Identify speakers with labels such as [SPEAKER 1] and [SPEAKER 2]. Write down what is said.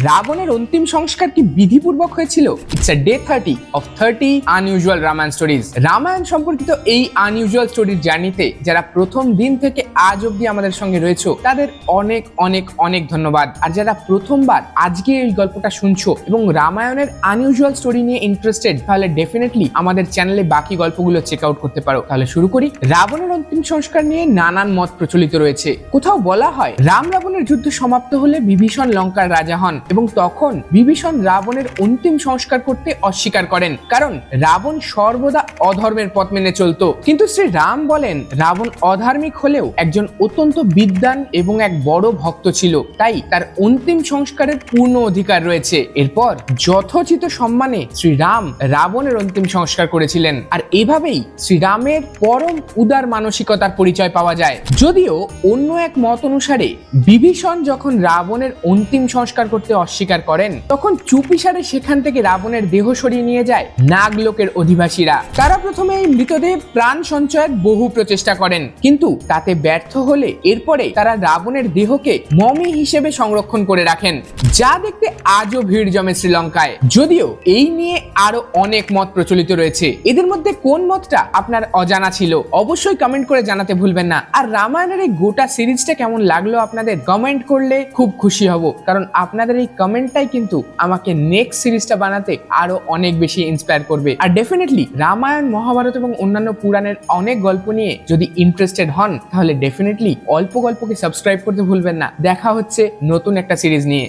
[SPEAKER 1] রাবণের অন্তিম সংস্কার কি বিধিপূর্বক হয়েছিল? It's a day 30 of 30 unusual Ramayana stories. Ramayana সম্পর্কিত এই আনইউজুয়াল স্টোরির জার্নিতে যারা প্রথম দিন থেকে আজ অব্দি আমাদের সঙ্গে রয়েছে তাদের অনেক অনেক অনেক ধন্যবাদ। আর যারা প্রথমবার আজকে এই গল্পটা শুনছো এবং রামায়ণের আনইউজুয়াল স্টোরি নিয়ে ইন্টারেস্টেড, তাহলে ডেফিনেটলি আমাদের চ্যানেলে বাকি গল্পগুলো চেক আউট করতে পারো। তাহলে শুরু করি। রাবণের অন্তিম সংস্কার নিয়ে নানান মত প্রচলিত রয়েছে। কোথাও বলা হয় রাম রাবণের যুদ্ধ সমাপ্ত হলে বিভীষণ লঙ্কার রাজা হন এবং তখন বিভীষণ রাবণের অন্তিম সংস্কার করতে অস্বীকার করেন, কারণ রাবণ সর্বদা অধর্মের পথ মেনে চলতো। কিন্তু শ্রী রাম বলেন রাবণ অধার্মিক হলেও একজন অত্যন্ত বিদ্বান এবং এক বড় ভক্ত ছিল, তাই তার অন্তিম সংস্কারের পূর্ণ অধিকার রয়েছে। এরপর যথোচিত সম্মানে শ্রীরাম রাবণের অন্তিম সংস্কার করেছিলেন। আর এভাবেই শ্রীরামের পরম উদার মানসিকতার পরিচয় পাওয়া যায়। যদিও অন্য এক মত অনুসারে বিভীষণ যখন রাবণের অন্তিম সংস্কার করতে অস্বীকার করেন তখন চুপিসারে সেখান থেকে রাবণের দেহ সরিয়ে নিয়ে যায় নাগলোকের অধিবাসীরা। তারা প্রথমে এই মৃতদেহ প্রাণ সঞ্চয়ের বহু প্রচেষ্টা করেন, কিন্তু তাতে ব্যর্থ হলে এরপরে তারা রাবণের দেহকে মমি হিসেবে সংরক্ষণ করে রাখেন, যা দেখতে আজও ভিড় জমে শ্রীলঙ্কায়। যদিও এই নিয়ে আরো অনেক মত প্রচলিত রয়েছে, এদের মধ্যে কোন মতটা আপনার অজানা ছিল অবশ্যই কমেন্ট করে জানাতে ভুলবেন না। আর রামায়ণের এই গোটা সিরিজটা কেমন লাগলো আপনাদের কমেন্ট করলে খুব খুশি হব, কারণ আপনাদের এই কমেন্টটাই কিন্তু আমাকে নেক্সট সিরিজটা বানাতে আরো অনেক বেশি ইন্সপায়ার করবে। আর ডেফিনেটলি রামায়ণ, মহাভারত এবং অন্যান্য পুরাণের অনেক গল্প নিয়ে যদি ইন্টারেস্টেড হন তাহলে ডেফিনেটলি অল্প গল্পকে সাবস্ক্রাইব করতে ভুলবেন না। দেখা হচ্ছে নতুন একটা সিরিজ নিয়ে।